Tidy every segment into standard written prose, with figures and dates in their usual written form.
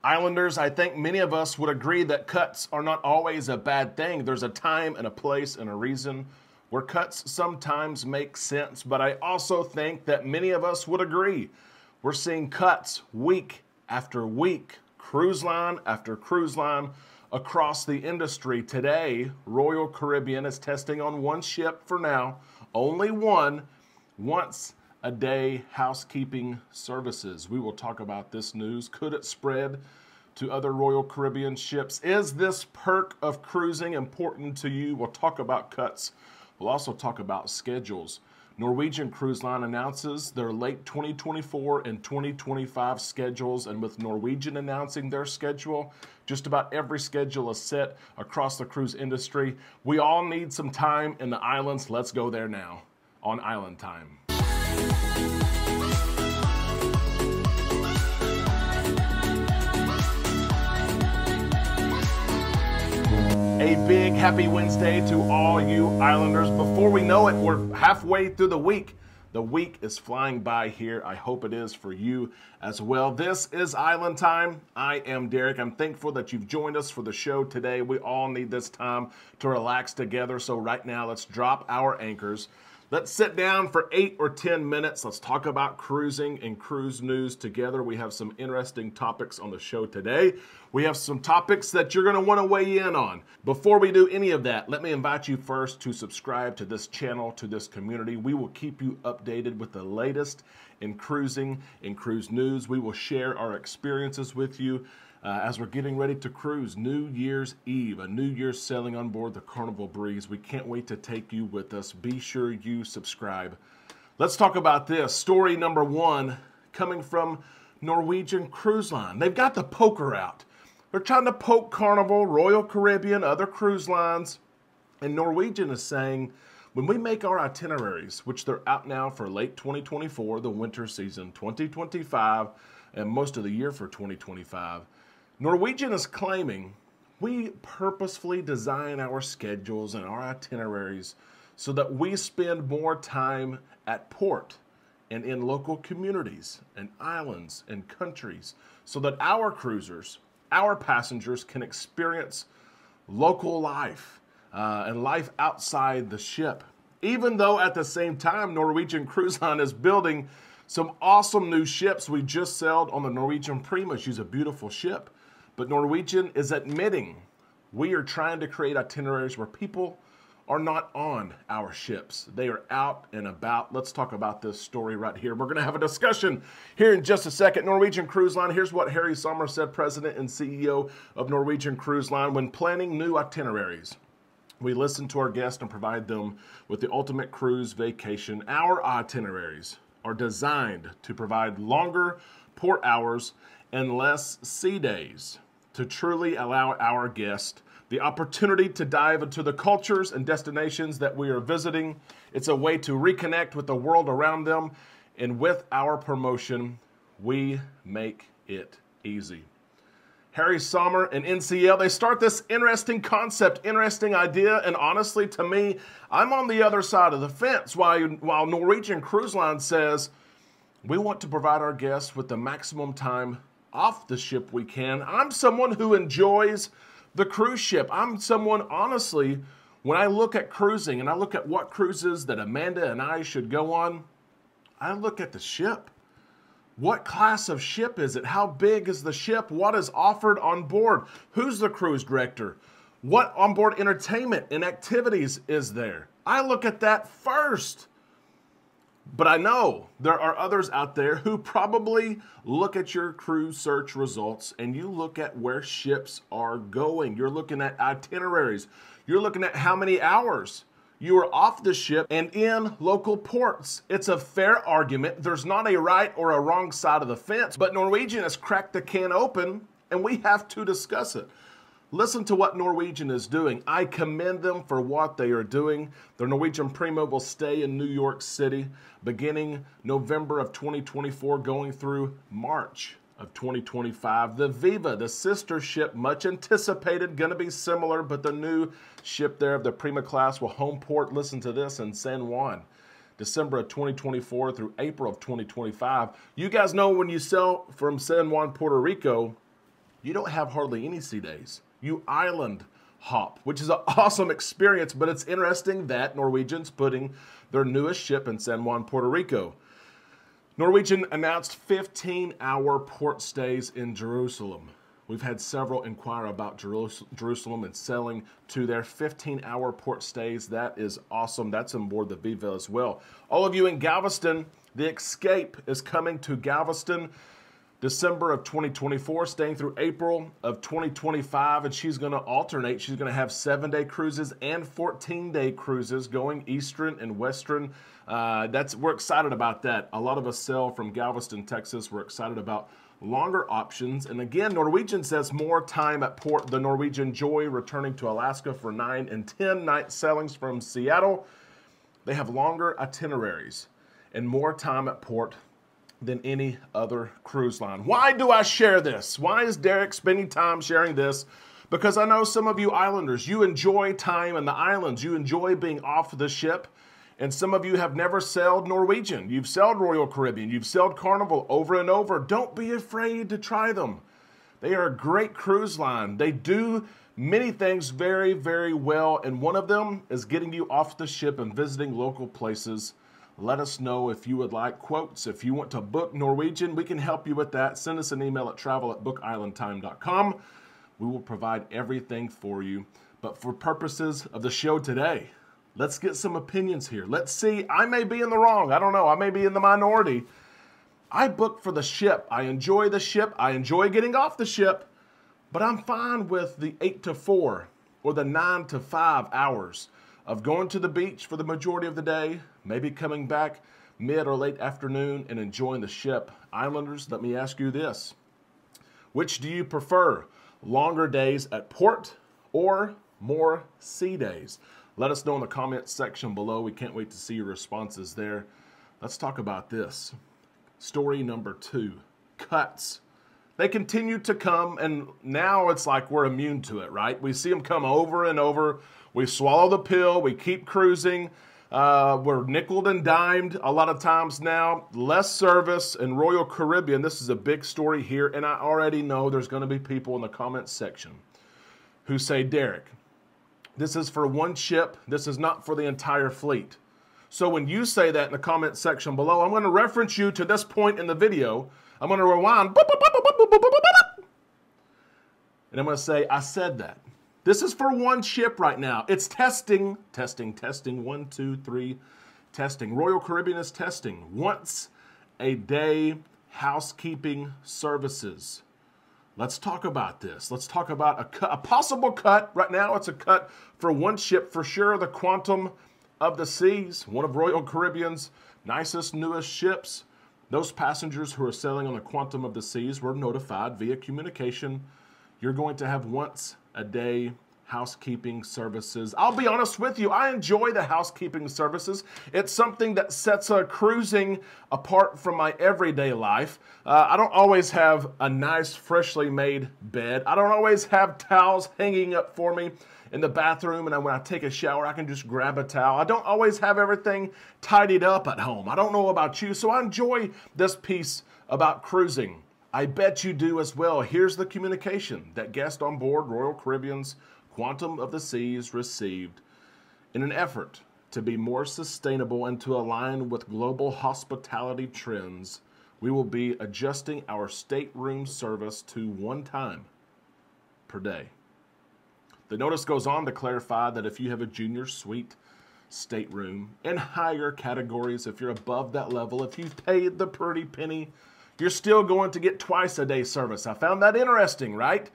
Islanders, I think many of us would agree that cuts are not always a bad thing. There's a time and a place and a reason where cuts sometimes make sense, but I also think that many of us would agree we're seeing cuts week after week, cruise line after cruise line across the industry. Today, Royal Caribbean is testing on one ship for now, only one, once a day housekeeping services. We will talk about this news. Could it spread to other Royal Caribbean ships? Is this perk of cruising important to you? We'll talk about cuts. We'll also talk about schedules. Norwegian Cruise Line announces their late 2024 and 2025 schedules, and with Norwegian announcing their schedule, just about every schedule is set across the cruise industry. We all need some time in the islands. Let's go there now on Island Time. A big happy Wednesday to all you Islanders. Before we know it, we're halfway through the week. The week is flying by here. I hope it is for you as well. This is Island Time. I am Derek. I'm thankful that you've joined us for the show today. We all need this time to relax together. So right now, let's drop our anchors. Let's sit down for 8 or 10 minutes. Let's talk about cruising and cruise news together. We have some interesting topics on the show today. We have some topics that you're going to want to weigh in on. Before we do any of that, let me invite you first to subscribe to this channel, to this community. We will keep you updated with the latest in cruising and cruise news. We will share our experiences with you as we're getting ready to cruise New Year's Eve, a New Year's sailing on board the Carnival Breeze. We can't wait to take you with us. Be sure you subscribe. Let's talk about this. Story number one coming from Norwegian Cruise Line. They've got the poker out. They're trying to poke Carnival, Royal Caribbean, other cruise lines. And Norwegian is saying, when we make our itineraries, which they're out now for late 2024, the winter season, 2025, and most of the year for 2025, Norwegian is claiming we purposefully design our schedules and our itineraries so that we spend more time at port and in local communities and islands and countries so that our cruisers, our passengers can experience local life and life outside the ship. Even though at the same time, Norwegian Cruise Line is building some awesome new ships. We just sailed on the Norwegian Prima. She's a beautiful ship. But Norwegian is admitting we are trying to create itineraries where people are not on our ships. They are out and about. Let's talk about this story right here. We're going to have a discussion here in just a second. Norwegian Cruise Line, here's what Harry Sommer said, President and CEO of Norwegian Cruise Line. When planning new itineraries, we listen to our guests and provide them with the ultimate cruise vacation. Our itineraries are designed to provide longer port hours and less sea days to truly allow our guests the opportunity to dive into the cultures and destinations that we are visiting. It's a way to reconnect with the world around them, and with our promotion, we make it easy. Harry Sommer and NCL, they start this interesting concept, interesting idea, and honestly, to me, I'm on the other side of the fence. While Norwegian Cruise Line says, we want to provide our guests with the maximum time off the ship we can. I'm someone who enjoys the cruise ship. I'm someone, honestly, when I look at cruising and I look at what cruises that Amanda and I should go on, I look at the ship. What class of ship is it? How big is the ship? What is offered on board? Who's the cruise director? What onboard entertainment and activities is there? I look at that first. But I know there are others out there who probably look at your cruise search results and you look at where ships are going. You're looking at itineraries. You're looking at how many hours you are off the ship and in local ports. It's a fair argument. There's not a right or a wrong side of the fence, but Norwegian has cracked the can open and we have to discuss it. Listen to what Norwegian is doing. I commend them for what they are doing. The Norwegian Prima will stay in New York City beginning November of 2024, going through March of 2025. The Viva, the sister ship, much anticipated, going to be similar, but the new ship there of the Prima class will home port, listen to this, in San Juan, December of 2024 through April of 2025. You guys know when you sail from San Juan, Puerto Rico, you don't have hardly any sea days. You island hop, which is an awesome experience, but it's interesting that Norwegian's putting their newest ship in San Juan, Puerto Rico. Norwegian announced 15-hour port stays in Jerusalem. We've had several inquire about Jerusalem and selling to their 15-hour port stays. That is awesome. That's on board the Viva as well. All of you in Galveston, the Escape is coming to Galveston December of 2024, staying through April of 2025, and she's going to alternate. She's going to have 7-day cruises and 14-day cruises going eastern and western. We're excited about that. A lot of us sail from Galveston, Texas. We're excited about longer options. And again, Norwegian says more time at port. The Norwegian Joy returning to Alaska for 9 and 10 night sailings from Seattle. They have longer itineraries and more time at port than any other cruise line. Why do I share this? Why is Derek spending time sharing this? Because I know some of you islanders, you enjoy time in the islands. You enjoy being off the ship. And some of you have never sailed Norwegian. You've sailed Royal Caribbean. You've sailed Carnival over and over. Don't be afraid to try them. They are a great cruise line. They do many things very, very well. And one of them is getting you off the ship and visiting local places. Let us know if you would like quotes. If you want to book Norwegian, we can help you with that. Send us an email at travel@bookislandtime.com. We will provide everything for you. But for purposes of the show today, let's get some opinions here. Let's see. I may be in the wrong. I don't know. I may be in the minority. I booked for the ship. I enjoy the ship. I enjoy getting off the ship. But I'm fine with the 8 to 4 or the 9 to 5 hours of going to the beach for the majority of the day, maybe coming back mid or late afternoon and enjoying the ship. Islanders, let me ask you this. Which do you prefer? Longer days at port or more sea days? Let us know in the comments section below. We can't wait to see your responses there. Let's talk about this. Story number 2, cuts. They continue to come, and now it's like we're immune to it, right? We see them come over and over. We swallow the pill. We keep cruising. We're nickeled and dimed a lot of times now. Less service in Royal Caribbean. This is a big story here, and I already know there's going to be people in the comments section who say, Derek, this is for one ship. This is not for the entire fleet. So when you say that in the comments section below, I'm going to reference you to this point in the video. I'm going to rewind. And I'm going to say, I said that. This is for one ship right now. It's testing, 1, 2, 3, testing. Royal Caribbean is testing once a day housekeeping services. Let's talk about this. Let's talk about a possible cut. Right now, it's a cut for one ship for sure, the Quantum of the Seas, one of Royal Caribbean's nicest, newest ships. Those passengers who are sailing on the Quantum of the Seas were notified via communication. You're going to have once a day housekeeping services. I'll be honest with you, I enjoy the housekeeping services. It's something that sets cruising apart from my everyday life. I don't always have a nice, freshly made bed. I don't always have towels hanging up for me in the bathroom, and when I take a shower, I can just grab a towel. I don't always have everything tidied up at home. I don't know about you, so I enjoy this piece about cruising. I bet you do as well. Here's the communication that guests on board Royal Caribbean's Quantum of the Seas received. In an effort to be more sustainable and to align with global hospitality trends, we will be adjusting our stateroom service to 1 time per day. The notice goes on to clarify that if you have a junior suite stateroom in higher categories, if you're above that level, if you've paid the pretty penny, you're still going to get twice a day service. I found that interesting, right?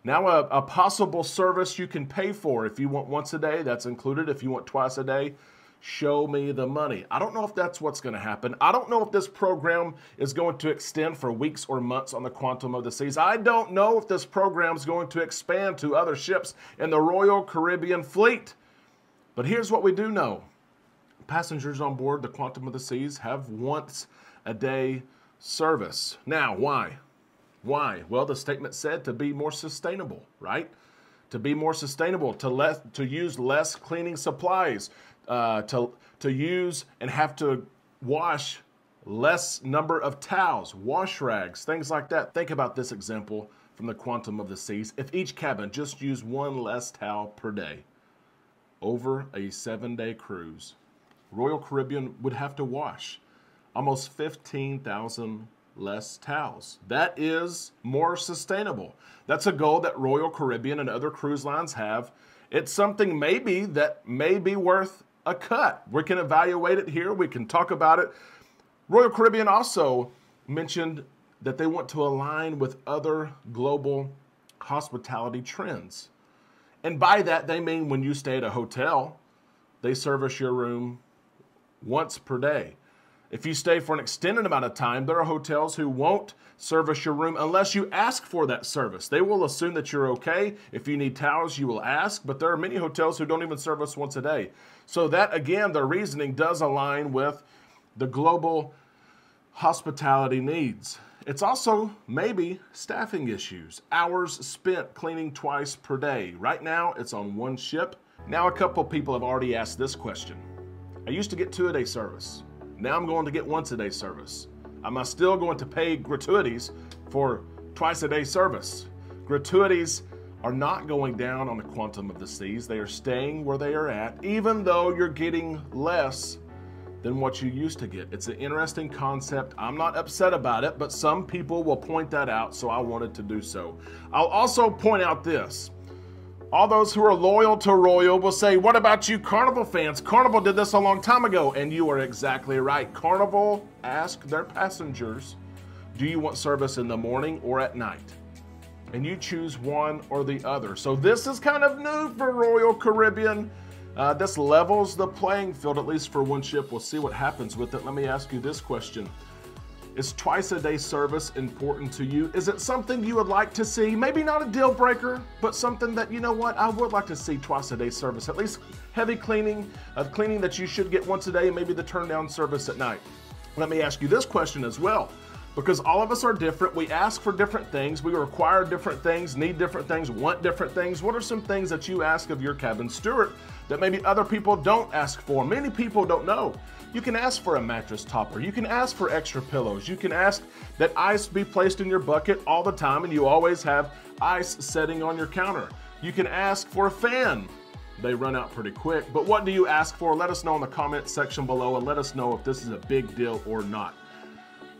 Now a possible service you can pay for. If you want once a day, that's included. If you want twice a day, show me the money. I don't know if that's what's going to happen. I don't know if this program is going to extend for weeks or months on the Quantum of the Seas. I don't know if this program is going to expand to other ships in the Royal Caribbean fleet. But here's what we do know. Passengers on board the Quantum of the Seas have once a day service. Now, why? Why? Well, the statement said to be more sustainable, right? To be more sustainable, to use less cleaning supplies, to use and have to wash less number of towels, wash rags, things like that. Think about this example from the quantum of the seas if each cabin just used one less towel per day. Over a 7-day cruise, Royal Caribbean would have to wash almost 15,000 less towels. That is more sustainable. That's a goal that Royal Caribbean and other cruise lines have. It's something maybe that may be worth a cut. We can evaluate it here. We can talk about it. Royal Caribbean also mentioned that they want to align with other global hospitality trends. And by that, they mean when you stay at a hotel, they service your room once per day. If you stay for an extended amount of time, there are hotels who won't service your room unless you ask for that service. They will assume that you're okay. If you need towels, you will ask, but there are many hotels who don't even service once a day. So that, again, their reasoning does align with the global hospitality needs. It's also maybe staffing issues, hours spent cleaning twice per day. Right now, it's on one ship. Now, a couple people have already asked this question. I used to get 2-a-day service. Now I'm going to get once-a-day service. Am I still going to pay gratuities for twice-a-day service? Gratuities are not going down on the quantum of the seas. They are staying where they are at, even though you're getting less than what you used to get. It's an interesting concept. I'm not upset about it, but some people will point that out, so I wanted to do so. I'll also point out this. All those who are loyal to Royal will say, what about you Carnival fans? Carnival did this a long time ago, and you are exactly right. Carnival asked their passengers, do you want service in the morning or at night? And you choose one or the other. So this is kind of new for Royal Caribbean. This levels the playing field, at least for one ship. We'll see what happens with it. Let me ask you this question. Is twice-a-day service important to you? Is it something you would like to see? Maybe not a deal breaker, but something that, you know what, I would like to see twice-a-day service. At least heavy cleaning, cleaning that you should get once a day, maybe the turn-down service at night. Let me ask you this question as well, because all of us are different. We ask for different things. We require different things, need different things, want different things. What are some things that you ask of your cabin steward that maybe other people don't ask for? Many people don't know. You can ask for a mattress topper. You can ask for extra pillows. You can ask that ice be placed in your bucket all the time and you always have ice setting on your counter. You can ask for a fan. They run out pretty quick, but what do you ask for? Let us know in the comment section below and let us know if this is a big deal or not.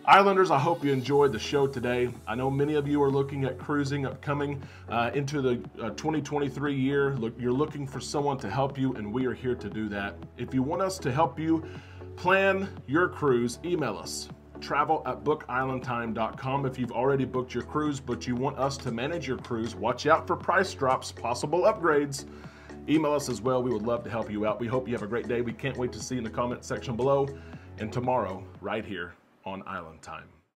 Islanders, I hope you enjoyed the show today. I know many of you are looking at cruising upcoming into the 2023 year. You're looking for someone to help you, and we are here to do that. If you want us to help you plan your cruise, email us, travel@bookislandtime.com. If you've already booked your cruise, but you want us to manage your cruise, watch out for price drops, possible upgrades. Email us as well. We would love to help you out. We hope you have a great day. We can't wait to see you in the comment section below, and tomorrow right here on Island Time.